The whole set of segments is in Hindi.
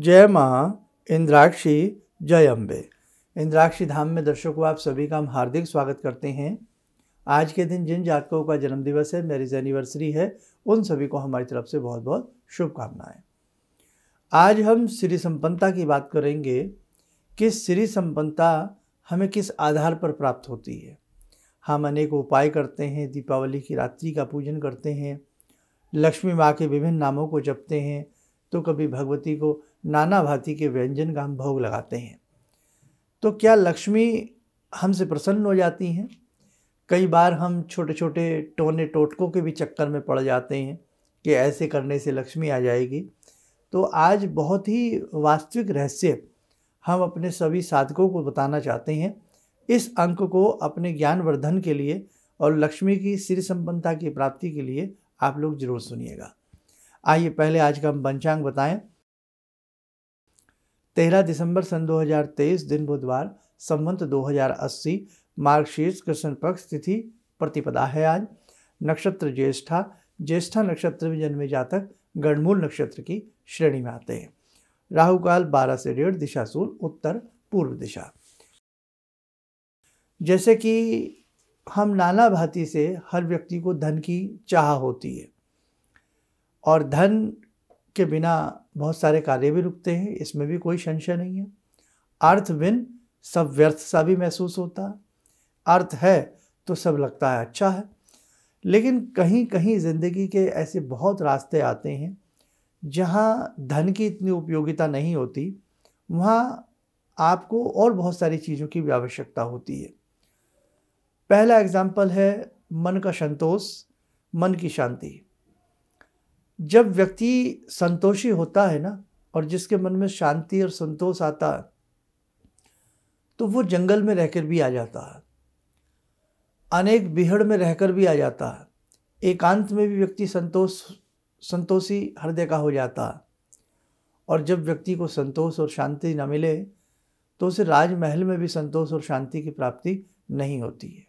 जय माँ इंद्राक्षी, जय अम्बे। इंद्राक्षी धाम में दर्शकों आप सभी का हम हार्दिक स्वागत करते हैं। आज के दिन जिन जातकों का जन्मदिवस है, मैरिज एनिवर्सरी है, उन सभी को हमारी तरफ से बहुत बहुत शुभकामनाएं। आज हम श्री संपन्नता की बात करेंगे कि श्री संपन्नता हमें किस आधार पर प्राप्त होती है। हम अनेक उपाय करते हैं, दीपावली की रात्रि का पूजन करते हैं, लक्ष्मी माँ के विभिन्न नामों को जपते हैं, तो कभी भगवती को नाना भांति के व्यंजन का हम भोग लगाते हैं। तो क्या लक्ष्मी हमसे प्रसन्न हो जाती हैं? कई बार हम छोटे छोटे टोने टोटकों के भी चक्कर में पड़ जाते हैं कि ऐसे करने से लक्ष्मी आ जाएगी। तो आज बहुत ही वास्तविक रहस्य हम अपने सभी साधकों को बताना चाहते हैं। इस अंक को अपने ज्ञान वर्धन के लिए और लक्ष्मी की श्री संपन्नता की प्राप्ति के लिए आप लोग जरूर सुनिएगा। आइए पहले आज का हम पंचांग बताएं। 13 दिसंबर सन 2023 दिन बुधवार, संवत 2080, मार्गशीर्ष कृष्ण पक्ष, तिथि प्रतिपदा है। आज नक्षत्र ज्येष्ठा। ज्येष्ठा नक्षत्र में जन्मे जातक गणमूल नक्षत्र की श्रेणी में आते हैं। राहु काल 12 से 1:30, दिशाशूल उत्तर पूर्व दिशा। जैसे कि हम नाना भांति से हर व्यक्ति को धन की चाह होती है और धन के बिना बहुत सारे कार्य भी रुकते हैं, इसमें भी कोई संशय नहीं है। अर्थ बिन सब व्यर्थ सा भी महसूस होता है। अर्थ है तो सब लगता है अच्छा है, लेकिन कहीं कहीं ज़िंदगी के ऐसे बहुत रास्ते आते हैं जहाँ धन की इतनी उपयोगिता नहीं होती, वहाँ आपको और बहुत सारी चीज़ों की भी आवश्यकता होती है। पहला एग्जाम्पल है मन का संतोष, मन की शांति। जब व्यक्ति संतोषी होता है ना, और जिसके मन में शांति और संतोष आता है, तो वो जंगल में रहकर भी आ जाता है, अनेक बिहड़ में रहकर भी आ जाता है, एकांत में भी व्यक्ति संतोषी हृदय का हो जाता है। और जब व्यक्ति को संतोष और शांति न मिले तो उसे राजमहल में भी संतोष और शांति की प्राप्ति नहीं होती है।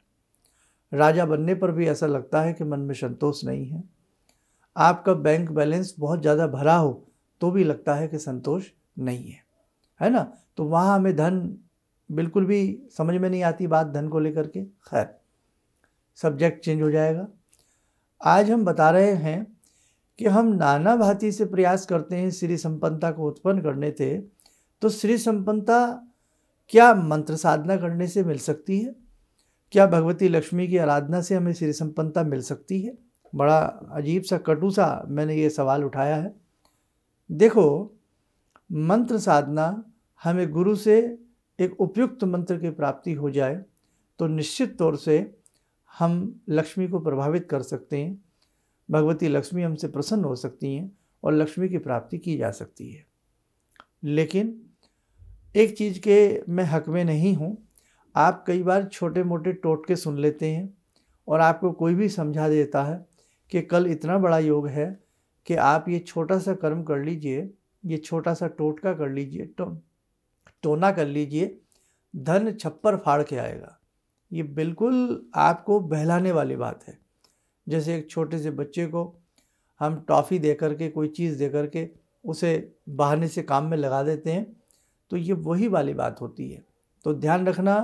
राजा बनने पर भी ऐसा लगता है कि मन में संतोष नहीं है। आपका बैंक बैलेंस बहुत ज़्यादा भरा हो तो भी लगता है कि संतोष नहीं है ना। तो वहाँ हमें धन बिल्कुल भी समझ में नहीं आती बात धन को लेकर के। खैर, सब्जेक्ट चेंज हो जाएगा। आज हम बता रहे हैं कि हम नाना भांति से प्रयास करते हैं श्री संपन्नता को उत्पन्न करने थे। तो श्री संपन्नता क्या मंत्र साधना करने से मिल सकती है? क्या भगवती लक्ष्मी की आराधना से हमें श्री संपन्नता मिल सकती है? बड़ा अजीब सा कटु सा मैंने ये सवाल उठाया है। देखो, मंत्र साधना, हमें गुरु से एक उपयुक्त मंत्र की प्राप्ति हो जाए तो निश्चित तौर से हम लक्ष्मी को प्रभावित कर सकते हैं। भगवती लक्ष्मी हमसे प्रसन्न हो सकती हैं और लक्ष्मी की प्राप्ति की जा सकती है। लेकिन एक चीज़ के मैं हक में नहीं हूँ। आप कई बार छोटे मोटे टोटके सुन लेते हैं और आपको कोई भी समझा देता है कि कल इतना बड़ा योग है कि आप ये छोटा सा कर्म कर लीजिए, ये छोटा सा टोटका कर लीजिए, टोना कर लीजिए, धन छप्पर फाड़ के आएगा। ये बिल्कुल आपको बहलाने वाली बात है। जैसे एक छोटे से बच्चे को हम टॉफ़ी दे करके, कोई चीज़ दे करके उसे बहाने से काम में लगा देते हैं, तो ये वही वाली बात होती है। तो ध्यान रखना,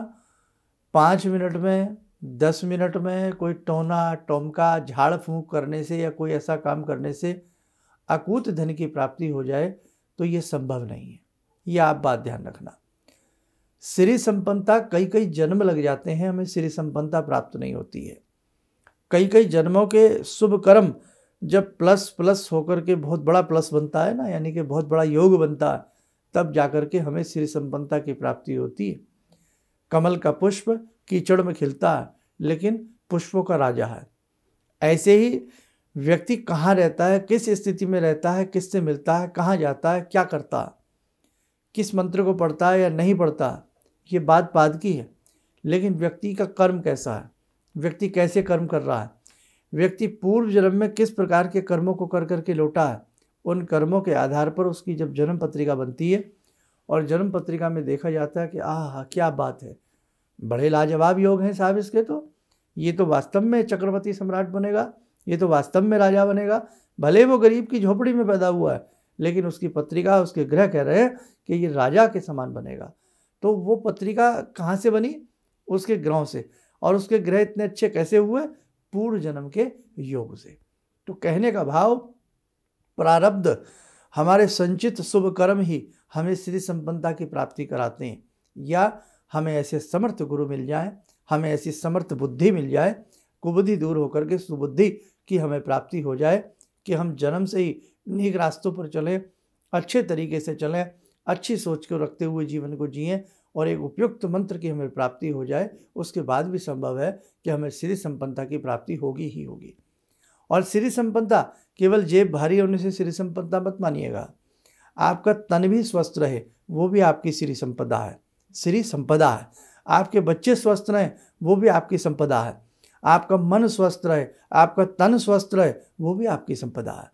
5 मिनट में, 10 मिनट में कोई टोना टोमका झाड़ फूंक करने से या कोई ऐसा काम करने से अकूत धन की प्राप्ति हो जाए तो ये संभव नहीं है। ये आप बात ध्यान रखना। श्री संपन्नता कई कई जन्म लग जाते हैं, हमें श्री संपन्नता प्राप्त नहीं होती है। कई कई जन्मों के शुभ कर्म जब प्लस प्लस होकर के बहुत बड़ा प्लस बनता है ना, यानी कि बहुत बड़ा योग बनता है, तब जाकर के हमें श्री संपन्नता की प्राप्ति होती है। कमल का पुष्प कीचड़ में खिलता है, लेकिन पुष्पों का राजा है। ऐसे ही व्यक्ति कहाँ रहता है, किस स्थिति में रहता है, किससे मिलता है, कहाँ जाता है, क्या करता है, किस मंत्र को पढ़ता है या नहीं पढ़ता, ये बात बाद की है। लेकिन व्यक्ति का कर्म कैसा है, व्यक्ति कैसे कर्म कर रहा है, व्यक्ति पूर्व जन्म में किस प्रकार के कर्मों को कर करके लौटा है, उन कर्मों के आधार पर उसकी जब जन्म पत्रिका बनती है और जन्म पत्रिका में देखा जाता है कि आह क्या बात है, बड़े लाजवाब योग हैं साहब इसके, तो ये तो वास्तव में चक्रवर्ती सम्राट बनेगा, ये तो वास्तव में राजा बनेगा। भले वो गरीब की झोपड़ी में पैदा हुआ है, लेकिन उसकी पत्रिका, उसके ग्रह कह रहे हैं कि ये राजा के समान बनेगा। तो वो पत्रिका कहाँ से बनी? उसके ग्रहों से। और उसके ग्रह इतने अच्छे कैसे हुए? पूर्व जन्म के योग से। तो कहने का भाव, प्रारब्ध, हमारे संचित शुभ कर्म ही हमें श्री संपन्नता की प्राप्ति कराते हैं, या हमें ऐसे समर्थ गुरु मिल जाए, हमें ऐसी समर्थ बुद्धि मिल जाए, कुबुद्धि दूर होकर के सुबुद्धि की हमें प्राप्ति हो जाए कि हम जन्म से ही नेक रास्तों पर चलें, अच्छे तरीके से चलें, अच्छी सोच को रखते हुए जीवन को जिएं और एक उपयुक्त मंत्र की हमें प्राप्ति हो जाए। उसके बाद भी संभव है कि हमें श्री संपन्नता की प्राप्ति होगी ही होगी। और श्री संपन्नता केवल जेब भारी होने से श्री संपन्नता मत मानिएगा। आपका तन भी स्वस्थ रहे, वो भी आपकी श्री संपदा है, श्री संपदा है। आपके बच्चे स्वस्थ रहें, वो भी आपकी संपदा है। आपका मन स्वस्थ रहे, आपका तन स्वस्थ रहे, वो भी आपकी संपदा है।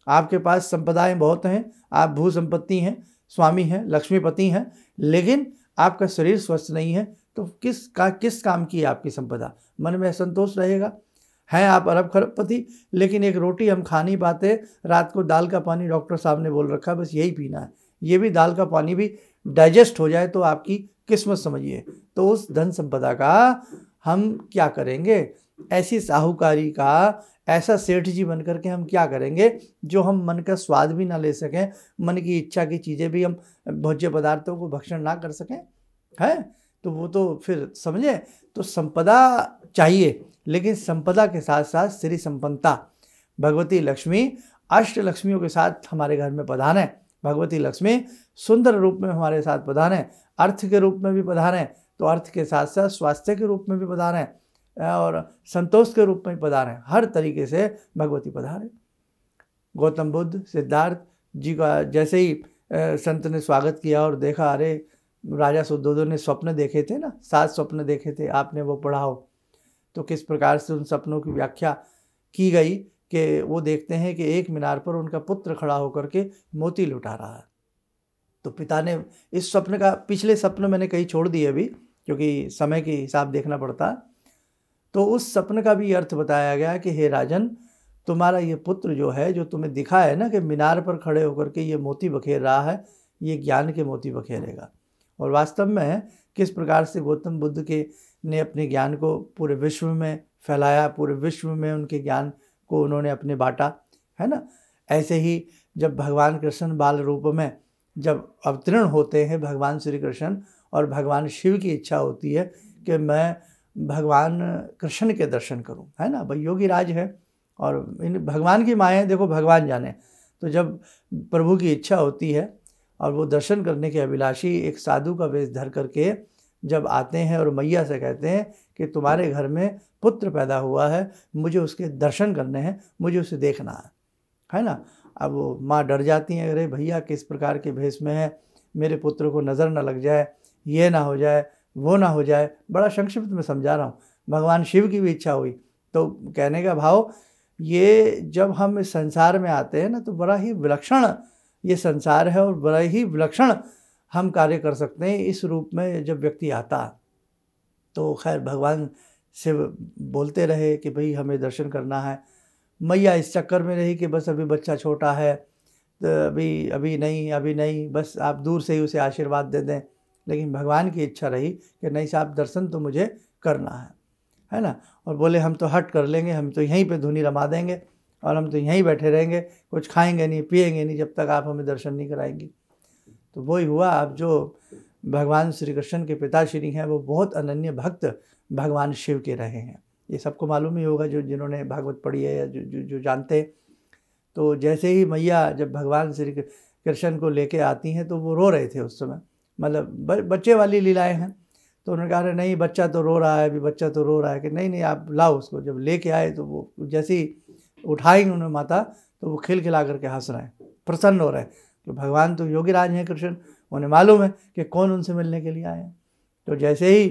आपके पास संपदाएं बहुत हैं, आप भू संपत्ति हैं, स्वामी हैं, लक्ष्मीपति हैं, लेकिन आपका शरीर स्वस्थ नहीं है तो किस काम की है आपकी संपदा? मन में असंतोष रहेगा। हैं आप अरब खरबपति, लेकिन एक रोटी हम खा नहीं पाते, रात को दाल का पानी डॉक्टर साहब ने बोल रखा है बस यही पीना है, ये भी दाल का पानी भी डाइजेस्ट हो जाए तो आपकी किस्मत समझिए। तो उस धन संपदा का हम क्या करेंगे? ऐसी साहूकारी का ऐसा सेठ जी बन करके हम क्या करेंगे जो हम मन का स्वाद भी ना ले सकें, मन की इच्छा की चीज़ें भी हम भोज्य पदार्थों को भक्षण ना कर सकें? है तो वो तो फिर समझे। तो संपदा चाहिए, लेकिन संपदा के साथ साथ श्री संपन्नता, भगवती लक्ष्मी अष्ट लक्ष्मियों के साथ हमारे घर में पधारें। भगवती लक्ष्मी सुंदर रूप में हमारे साथ पधारें, अर्थ के रूप में भी पधारें, तो अर्थ के साथ साथ स्वास्थ्य के रूप में भी पधारें और संतोष के रूप में भी पधारें। हर तरीके से भगवती पधारें। गौतम बुद्ध, सिद्धार्थ जी का जैसे ही संत ने स्वागत किया और देखा, अरे राजा सुद्धोधन ने स्वप्न देखे थे ना, 7 स्वप्न देखे थे, आपने वो पढ़ा हो तो किस प्रकार से उन सपनों की व्याख्या की गई कि वो देखते हैं कि एक मीनार पर उनका पुत्र खड़ा होकर के मोती लुटा रहा है। तो पिता ने इस स्वप्न का, पिछले स्वप्न मैंने कहीं छोड़ दिए अभी क्योंकि समय के हिसाब देखना पड़ता, तो उस स्वप्न का भी अर्थ बताया गया कि हे राजन, तुम्हारा ये पुत्र जो है, जो तुम्हें दिखा है ना कि मीनार पर खड़े होकर के ये मोती बखेर रहा है, ये ज्ञान के मोती बखेरेगा। और वास्तव में किस प्रकार से गौतम बुद्ध के ने अपने ज्ञान को पूरे विश्व में फैलाया, पूरे विश्व में उनके ज्ञान को उन्होंने अपने बांटा, है ना। ऐसे ही जब भगवान कृष्ण बाल रूप में जब अवतरण होते हैं भगवान श्री कृष्ण, और भगवान शिव की इच्छा होती है कि मैं भगवान कृष्ण के दर्शन करूं, है ना। भाई योगी राज है और इन भगवान की माएँ देखो, भगवान जाने। तो जब प्रभु की इच्छा होती है और वो दर्शन करने के अभिलाषी एक साधु का वेश धर करके जब आते हैं और मैया से कहते हैं कि तुम्हारे घर में पुत्र पैदा हुआ है, मुझे उसके दर्शन करने हैं, मुझे उसे देखना है ना। अब वो माँ डर जाती हैं, अरे भैया किस प्रकार के भेष में है, मेरे पुत्र को नज़र ना लग जाए, ये ना हो जाए, वो ना हो जाए। बड़ा संक्षिप्त में समझा रहा हूँ। भगवान शिव की भी इच्छा हुई। तो कहने का भाव, ये जब हम इस संसार में आते हैं ना तो बड़ा ही विलक्षण ये संसार है और बड़ा ही विलक्षण हम कार्य कर सकते हैं इस रूप में जब व्यक्ति आता। तो खैर भगवान शिव बोलते रहे कि भाई हमें दर्शन करना है। मैया इस चक्कर में रही कि बस अभी बच्चा छोटा है, तो अभी नहीं, बस आप दूर से ही उसे आशीर्वाद दे दें। लेकिन भगवान की इच्छा रही कि नहीं साहब, दर्शन तो मुझे करना है ना। और बोले हम तो हट कर लेंगे, हम तो यहीं पे धुनी रमा देंगे और हम तो यहीं बैठे रहेंगे, कुछ खाएंगे नहीं पिएंगे नहीं जब तक आप हमें दर्शन नहीं कराएंगी। तो वही हुआ। अब जो भगवान श्री कृष्ण के पिताश्री हैं वो बहुत अनन्य भक्त भगवान शिव के रहे हैं। ये सबको मालूम ही होगा जो जिन्होंने भागवत पढ़ी है या जो जानते। तो जैसे ही मैया जब भगवान श्री कृष्ण को लेके आती हैं तो वो रो रहे थे उस समय, मतलब बच्चे वाली लीलाएं हैं। तो उन्होंने कहा नहीं बच्चा तो रो रहा है, अभी बच्चा तो रो रहा है, कि नहीं आप लाओ उसको। जब लेके आए तो वो जैसे ही उठाएंगे उन्हें माता तो वो खिलखिला करके हंस रहे हैं, प्रसन्न हो रहे हैं। तो भगवान तो योगी राज हैं कृष्ण, उन्हें मालूम है कि कौन उनसे मिलने के लिए आए हैं। तो जैसे ही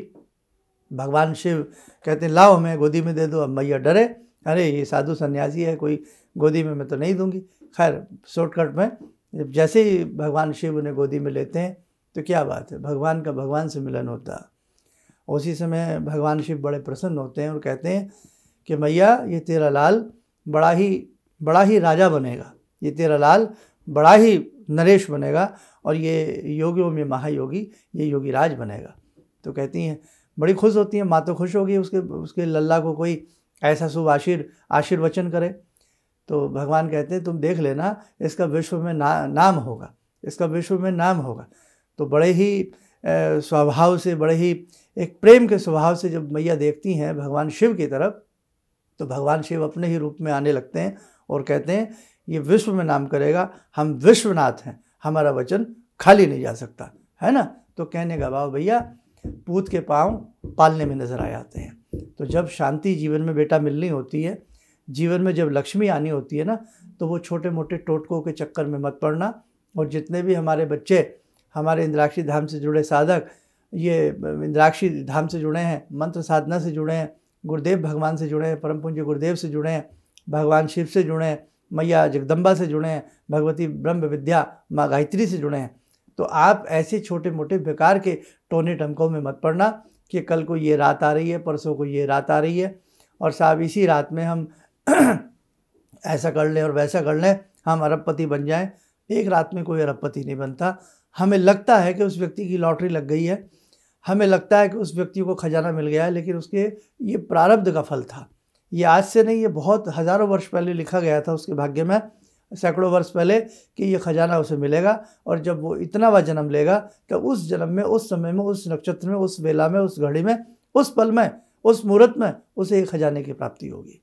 भगवान शिव कहते हैं लाओ हमें गोदी में दे दो। अब मैया डरे, अरे ये साधु सन्यासी है, कोई गोदी में मैं तो नहीं दूंगी। खैर शॉर्टकट में जब जैसे ही भगवान शिव उन्हें गोदी में लेते हैं तो क्या बात है, भगवान का भगवान से मिलन होता है। उसी समय भगवान शिव बड़े प्रसन्न होते हैं और कहते हैं कि मैया ये तेरा लाल बड़ा ही राजा बनेगा, ये तेरा लाल बड़ा ही नरेश बनेगा और ये योगियों में महायोगी, ये योगीराज बनेगा। तो कहती हैं, बड़ी खुश होती हैं, माँ तो खुश होगी उसके लल्ला को कोई ऐसा शुभ आशीर्वचन करे। तो भगवान कहते हैं तुम देख लेना, इसका विश्व में नाम होगा, इसका विश्व में नाम होगा। तो बड़े ही स्वभाव से, बड़े ही एक प्रेम के स्वभाव से जब मैया देखती हैं भगवान शिव की तरफ, तो भगवान शिव अपने ही रूप में आने लगते हैं और कहते हैं ये विश्व में नाम करेगा, हम विश्वनाथ हैं, हमारा वचन खाली नहीं जा सकता, है ना। तो कहने का भाव भैया पूत के पाँव पालने में नज़र आ जाते हैं। तो जब शांति जीवन में बेटा मिलनी होती है, जीवन में जब लक्ष्मी आनी होती है ना, तो वो छोटे मोटे टोटकों के चक्कर में मत पड़ना। और जितने भी हमारे बच्चे हमारे इंद्राक्षी धाम से जुड़े साधक, ये इंद्राक्षी धाम से जुड़े हैं, मंत्र साधना से जुड़े हैं, गुरुदेव भगवान से जुड़े हैं, परम पूज्य गुरुदेव से जुड़े हैं, भगवान शिव से जुड़े हैं, मैया जगदम्बा से जुड़े हैं, भगवती ब्रह्म विद्या माँ गायत्री से जुड़े हैं, तो आप ऐसे छोटे मोटे बेकार के टोने टमकों में मत पड़ना कि कल को ये रात आ रही है, परसों को ये रात आ रही है और साहब इसी रात में हम ऐसा कर लें और वैसा कर लें, हम अरबपति बन जाएं। एक रात में कोई अरबपति नहीं बनता। हमें लगता है कि उस व्यक्ति की लॉटरी लग गई है, हमें लगता है कि उस व्यक्ति को खजाना मिल गया है, लेकिन उसके ये प्रारब्ध का फल था। ये आज से नहीं, ये बहुत हज़ारों वर्ष पहले लिखा गया था उसके भाग्य में, सैकड़ों वर्ष पहले, कि ये खजाना उसे मिलेगा। और जब वो इतना बड़ा जन्म लेगा तो उस जन्म में, उस समय में, उस नक्षत्र में, उस वेला में, उस घड़ी में, उस पल में, उस मुहूर्त में उसे एक खजाने की प्राप्ति होगी।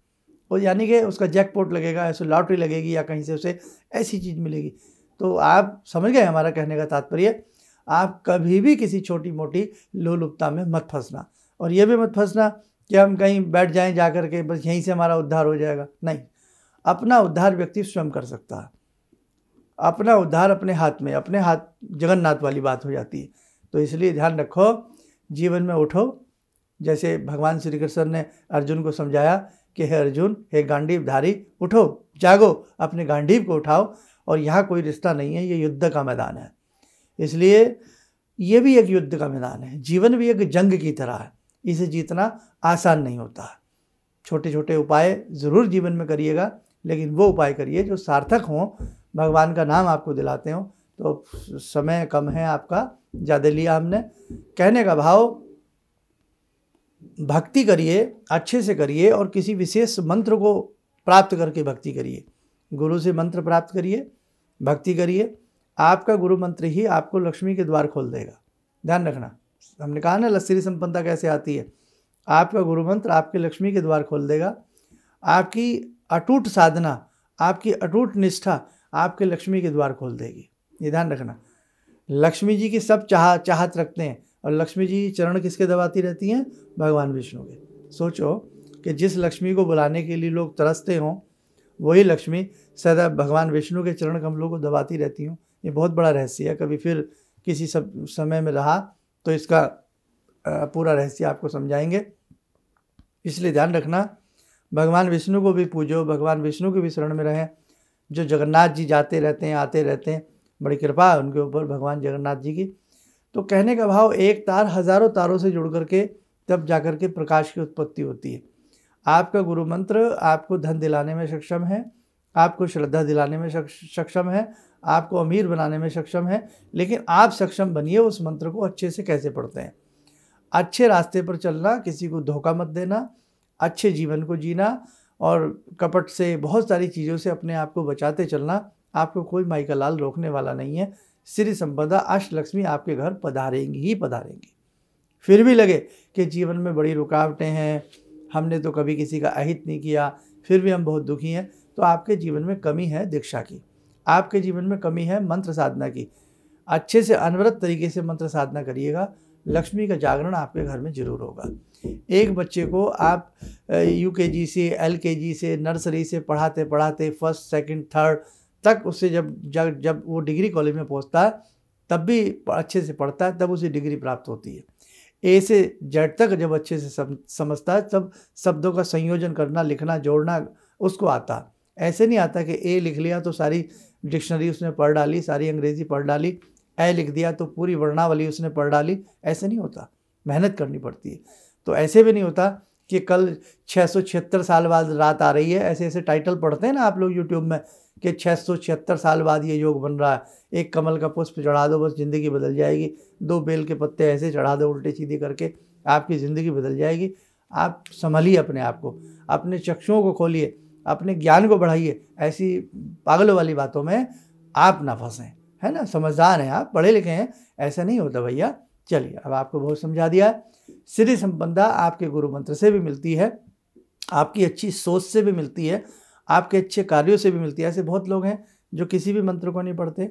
और यानी कि उसका जैकपॉट लगेगा, ऐसे लॉटरी लगेगी या कहीं से उसे ऐसी चीज़ मिलेगी। तो आप समझ गए हमारा कहने का तात्पर्य। आप कभी भी किसी छोटी मोटी लोलुपता में मत फंसना। और ये भी मत फंसना कि हम कहीं बैठ जाएं जा कर के बस यहीं से हमारा उद्धार हो जाएगा। नहीं, अपना उद्धार व्यक्ति स्वयं कर सकता है। अपना उद्धार अपने हाथ में, अपने हाथ जगन्नाथ वाली बात हो जाती है। तो इसलिए ध्यान रखो, जीवन में उठो। जैसे भगवान श्री कृष्ण ने अर्जुन को समझाया कि हे अर्जुन, हे गांडीवधारी, उठो, जागो, अपने गांडीव को उठाओ। और यहाँ कोई रिश्ता नहीं है, ये युद्ध का मैदान है। इसलिए ये भी एक युद्ध का मैदान है। जीवन भी एक जंग की तरह है, इसे जीतना आसान नहीं होता। छोटे छोटे उपाय ज़रूर जीवन में करिएगा, लेकिन वो उपाय करिए जो सार्थक हों, भगवान का नाम आपको दिलाते हों। तो समय कम है आपका, ज़्यादा लिया हमने। कहने का भाव, भक्ति करिए, अच्छे से करिए और किसी विशेष मंत्र को प्राप्त करके भक्ति करिए। गुरु से मंत्र प्राप्त करिए, भक्ति करिए। आपका गुरु मंत्र ही आपको लक्ष्मी के द्वार खोल देगा। ध्यान रखना, हमने कहा ना लस्सी संपन्नता कैसे आती है। आपका गुरु मंत्र आपके लक्ष्मी के द्वार खोल देगा। आपकी अटूट साधना, आपकी अटूट निष्ठा आपके लक्ष्मी के द्वार खोल देगी। ये ध्यान रखना। लक्ष्मी जी की सब चाहत रखते हैं और लक्ष्मी जी चरण किसके दबाती रहती हैं? भगवान विष्णु के। सोचो कि जिस लक्ष्मी को बुलाने के लिए लोग तरसते हों, वही लक्ष्मी सदा भगवान विष्णु के चरण कमलों को दबाती रहती हूँ। ये बहुत बड़ा रहस्य है। कभी फिर किसी समय में रहा तो इसका पूरा रहस्य आपको समझाएंगे। इसलिए ध्यान रखना, भगवान विष्णु को भी पूजो, भगवान विष्णु के भी शरण में रहें। जो जगन्नाथ जी जाते रहते हैं, आते रहते हैं, बड़ी कृपा है उनके ऊपर भगवान जगन्नाथ जी की। तो कहने का भाव, एक तार हज़ारों तारों से जुड़ करके तब जाकर के प्रकाश की उत्पत्ति होती है। आपका गुरु मंत्र आपको धन दिलाने में सक्षम है, आपको श्रद्धा दिलाने में सक्षम है, आपको अमीर बनाने में सक्षम है। लेकिन आप सक्षम बनिए उस मंत्र को अच्छे से कैसे पढ़ते हैं। अच्छे रास्ते पर चलना, किसी को धोखा मत देना, अच्छे जीवन को जीना और कपट से, बहुत सारी चीज़ों से अपने आप को बचाते चलना। आपको कोई माई का लाल रोकने वाला नहीं है। श्री संपदा अष्टलक्ष्मी आपके घर पधारेंगी ही पधारेंगी। फिर भी लगे कि जीवन में बड़ी रुकावटें हैं, हमने तो कभी किसी का अहित नहीं किया, फिर भी हम बहुत दुखी हैं, तो आपके जीवन में कमी है दीक्षा की, आपके जीवन में कमी है मंत्र साधना की। अच्छे से अनवरत तरीके से मंत्र साधना करिएगा, लक्ष्मी का जागरण आपके घर में जरूर होगा। एक बच्चे को आप यूकेजी से, एलकेजी से, नर्सरी से पढ़ाते पढ़ाते फर्स्ट, सेकंड, थर्ड तक उसे जब वो डिग्री कॉलेज में पहुंचता है तब भी अच्छे से पढ़ता है, तब उसे डिग्री प्राप्त होती है। ए से जेड तक जब अच्छे से समझता है तब शब्दों का संयोजन करना, लिखना, जोड़ना उसको आता। ऐसे नहीं आता कि ए लिख लिया तो सारी डिक्शनरी उसने पढ़ डाली, सारी अंग्रेज़ी पढ़ डाली, ए लिख दिया तो पूरी वर्णावली उसने पढ़ डाली। ऐसे नहीं होता, मेहनत करनी पड़ती है। तो ऐसे भी नहीं होता कि कल 676 साल बाद रात आ रही है, ऐसे ऐसे टाइटल पढ़ते हैं ना आप लोग यूट्यूब में कि 676 साल बाद ये योग बन रहा है, एक कमल का पुष्प चढ़ा दो बस ज़िंदगी बदल जाएगी, 2 बेल के पत्ते ऐसे चढ़ा दो उल्टे सीधे करके आपकी ज़िंदगी बदल जाएगी। आप संभलिए अपने आप को, अपने चक्षुओं को खोलिए, अपने ज्ञान को बढ़ाइए। ऐसी पागलों वाली बातों में आप ना फंसें, है ना। समझदार हैं आप, पढ़े लिखे हैं, ऐसा नहीं होता भैया। चलिए, अब आपको बहुत समझा दिया है। सिद्धि संपदा आपके गुरु मंत्र से भी मिलती है, आपकी अच्छी सोच से भी मिलती है, आपके अच्छे कार्यों से भी मिलती है। ऐसे बहुत लोग हैं जो किसी भी मंत्र को नहीं पढ़ते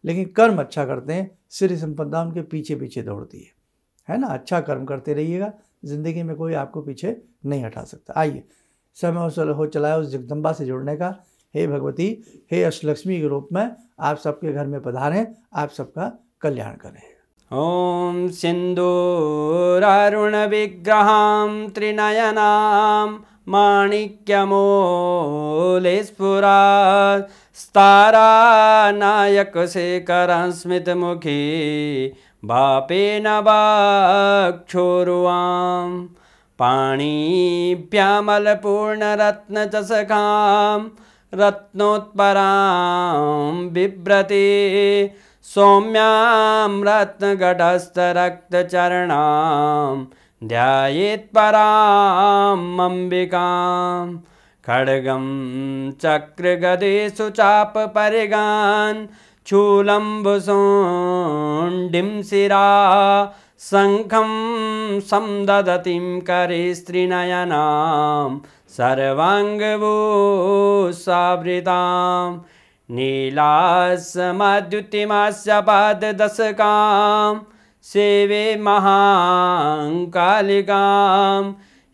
लेकिन कर्म अच्छा करते हैं, सिद्धि संपदा उनके पीछे पीछे दौड़ती है ना। अच्छा कर्म करते रहिएगा, ज़िंदगी में कोई आपको पीछे नहीं हटा सकता। आइए, समय हो चला है उस जगदम्बा से जुड़ने का। हे भगवती, हे अष्टलक्ष्मी के रूप में आप सबके घर में पधारें, आप सबका कल्याण करें। ॐ सिन्दूरारुण विग्रहां त्रिनयनां माणिक्यमूले स्फुरात् स्तारानायकशेखरं स्मितमुखी वापेन वक्षोरुवां पाणिभ्यामलपूर्णरत्नचषकां रत्नोत्परां बिभ्रति सौम्यां रत्नघटस्थरक्तचरणां ध्यायेत्परां अम्बिकां खड्गं चक्रगदेषु चापपरिगान् शूलम्बुशुण्डिं शिरा शङ्खं संदधतीं करे स्त्रीनयनां सर्वाङ्गभूषावृतां नीलासमद्युतिमास्य पाददशकां सेवे महाकालिकां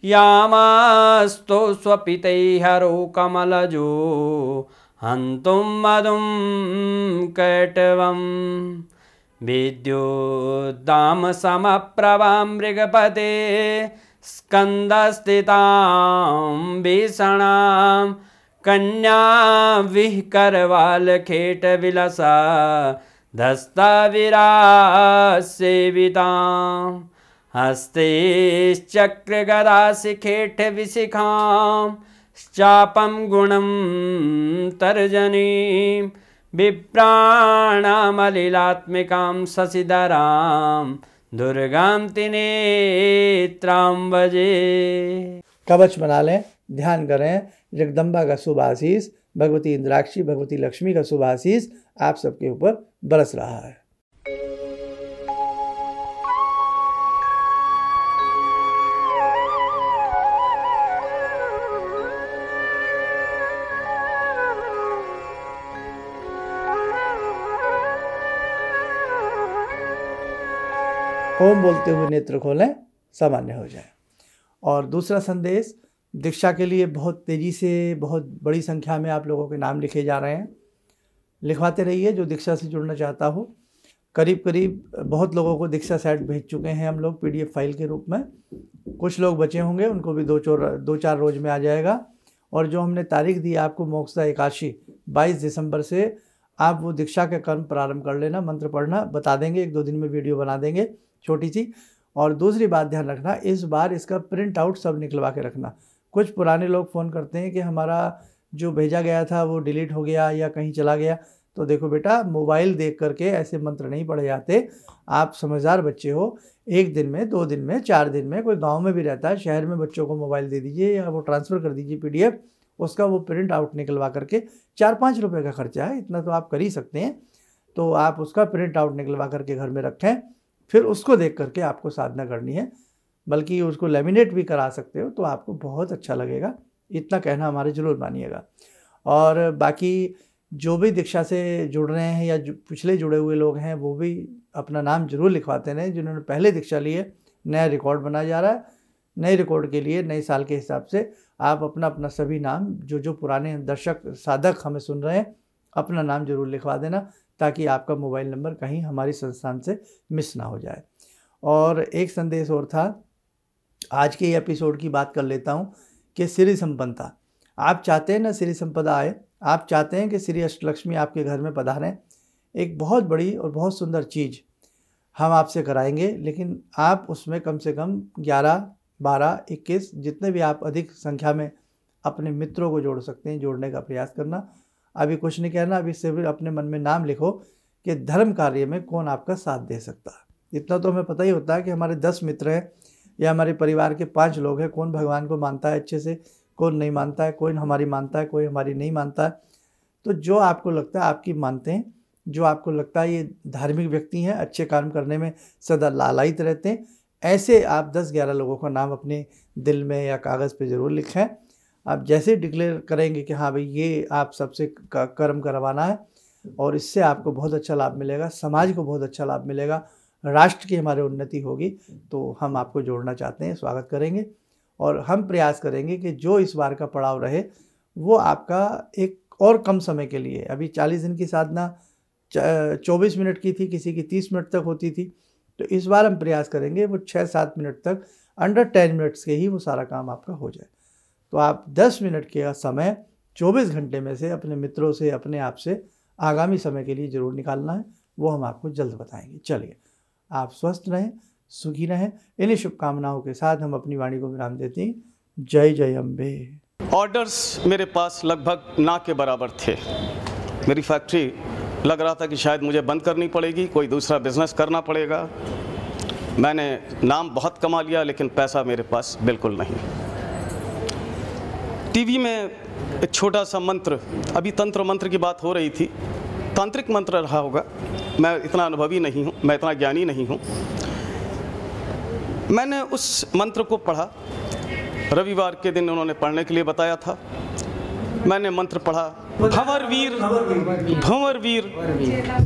यामास्तो स्वपितैहरो कमलजो हन्तुं मधुं कैटवं विद्युद्दाम समप्रभां मृगपते स्कन्दस्थितां भीषणां कन्या विहकरवालखेटविलसा धस्ताविरासेवितां हस्तैश्चक्रगदाशिखेटविशिखां चापं गुणं तर्जनीं विप्राणामलिलात्मिकां शशिधरां दुर्गां त्रिनेत्रां भजे। कवच बना लें, ध्यान करें, जगदम्बा का शुभ आशीष, भगवती इंद्राक्षी, भगवती लक्ष्मी का शुभ आशीष आप सबके ऊपर बरस रहा है। ओम बोलते हुए नेत्र खोलें, सामान्य हो जाए। और दूसरा संदेश, दीक्षा के लिए बहुत तेज़ी से बहुत बड़ी संख्या में आप लोगों के नाम लिखे जा रहे हैं। लिखवाते रहिए जो दीक्षा से जुड़ना चाहता हो। करीब करीब बहुत लोगों को दीक्षा सेट भेज चुके हैं हम लोग PDF फाइल के रूप में। कुछ लोग बचे होंगे, उनको भी 2-4 रोज में आ जाएगा। और जो हमने तारीख दी आपको मोक्षदा एकादशी 22 दिसंबर से आप वो दीक्षा के कर्म प्रारंभ कर लेना। मंत्र पढ़ना बता देंगे, 1-2 दिन में वीडियो बना देंगे छोटी सी। और दूसरी बात ध्यान रखना, इस बार इसका प्रिंट आउट सब निकलवा के रखना। कुछ पुराने लोग फ़ोन करते हैं कि हमारा जो भेजा गया था वो डिलीट हो गया या कहीं चला गया। तो देखो बेटा, मोबाइल देख करके ऐसे मंत्र नहीं पढ़े जाते। आप समझदार बच्चे हो, 1 दिन में, 2 दिन में, 4 दिन में, कोई गांव में भी रहता है, शहर में बच्चों को मोबाइल दे दीजिए या वो ट्रांसफ़र कर दीजिए PDF, उसका वो प्रिंट आउट निकलवा करके 4-5 रुपये का खर्चा है, इतना तो आप कर ही सकते हैं। तो आप उसका प्रिंट आउट निकलवा करके घर में रखें, फिर उसको देख करके आपको साधना करनी है। बल्कि उसको लेमिनेट भी करा सकते हो तो आपको बहुत अच्छा लगेगा। इतना कहना हमारे ज़रूर मानिएगा। और बाकी जो भी दीक्षा से जुड़ रहे हैं या जो पिछले जुड़े हुए लोग हैं वो भी अपना नाम जरूर लिखवाते रहें। जिन्होंने पहले दीक्षा ली है, नया रिकॉर्ड बनाया जा रहा है। नए रिकॉर्ड के लिए नए साल के हिसाब से आप अपना अपना सभी नाम, जो पुराने दर्शक साधक हमें सुन रहे हैं, अपना नाम जरूर लिखवा देना ताकि आपका मोबाइल नंबर कहीं हमारी संस्थान से मिस ना हो जाए। और एक संदेश और था, आज के एपिसोड की बात कर लेता हूँ कि श्री संपन्नता, आप चाहते हैं ना श्री संपदा आए, आप चाहते हैं कि श्री अष्टलक्ष्मी आपके घर में पधारें। एक बहुत बड़ी और बहुत सुंदर चीज़ हम आपसे कराएंगे, लेकिन आप उसमें कम से कम 11, 12, 21 जितने भी आप अधिक संख्या में अपने मित्रों को जोड़ सकते हैं, जोड़ने का प्रयास करना। अभी कुछ नहीं कहना, अभी सिर्फ अपने मन में नाम लिखो कि धर्म कार्य में कौन आपका साथ दे सकता है। इतना तो हमें पता ही होता है कि हमारे 10 मित्र हैं या हमारे परिवार के 5 लोग हैं, कौन भगवान को मानता है अच्छे से, कौन नहीं मानता है, कोई हमारी मानता है, कोई हमारी नहीं मानता है। तो जो आपको लगता है आपकी मानते हैं, जो आपको लगता है ये धार्मिक व्यक्ति हैं, अच्छे काम करने में सदा लालायित रहते हैं, ऐसे आप 10-11 लोगों का नाम अपने दिल में या कागज़ पे ज़रूर लिखें। आप जैसे डिक्लेयर करेंगे कि हाँ भाई ये आप सबसे कर्म करवाना है और इससे आपको बहुत अच्छा लाभ मिलेगा, समाज को बहुत अच्छा लाभ मिलेगा, राष्ट्र की हमारी उन्नति होगी, तो हम आपको जोड़ना चाहते हैं, स्वागत करेंगे। और हम प्रयास करेंगे कि जो इस बार का पड़ाव रहे वो आपका एक और कम समय के लिए, अभी 40 दिन की साधना 24 मिनट की थी, किसी की 30 मिनट तक होती थी, तो इस बार हम प्रयास करेंगे वो 6-7 मिनट तक, अंडर 10 मिनट्स के ही वो सारा काम आपका हो जाए। तो आप 10 मिनट का समय 24 घंटे में से अपने मित्रों से, अपने आप से आगामी समय के लिए ज़रूर निकालना है, वो हम आपको जल्द बताएंगे। चलिए, आप स्वस्थ रहें, सुखी रहें। इन्हीं शुभकामनाओं के साथ हम अपनी वाणी को विराम देते हैं। जय जय अम्बे। ऑर्डर्स मेरे पास लगभग ना के बराबर थे। मेरी फैक्ट्री लग रहा था कि शायद मुझे बंद करनी पड़ेगी, कोई दूसरा बिजनेस करना पड़ेगा। मैंने नाम बहुत कमा लिया लेकिन पैसा मेरे पास बिल्कुल नहीं। टीवी में एक छोटा सा मंत्र, अभी तंत्र मंत्र की बात हो रही थी, तांत्रिक मंत्र रहा होगा, मैं इतना अनुभवी नहीं हूँ, मैं इतना ज्ञानी नहीं हूँ। मैंने उस मंत्र को पढ़ा, रविवार के दिन उन्होंने पढ़ने के लिए बताया था। मैंने मंत्र पढ़ा, भंवर वीर भंवर वीर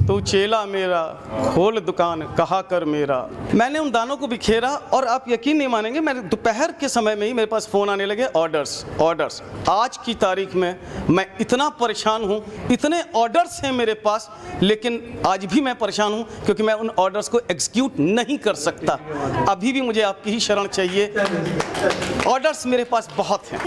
तू चेला मेरा, खोल दुकान कहा कर मेरा। मैंने उन दानों को बिखेरा और आप यकीन नहीं मानेंगे, मेरे दोपहर के समय में ही मेरे पास फ़ोन आने लगे, ऑर्डर्स। आज की तारीख में मैं इतना परेशान हूँ, इतने ऑर्डर्स हैं मेरे पास, लेकिन आज भी मैं परेशान हूँ क्योंकि मैं उन ऑर्डर्स को एग्जीक्यूट नहीं कर सकता। अभी भी मुझे आपकी ही शरण चाहिए, ऑर्डर्स मेरे पास बहुत हैं।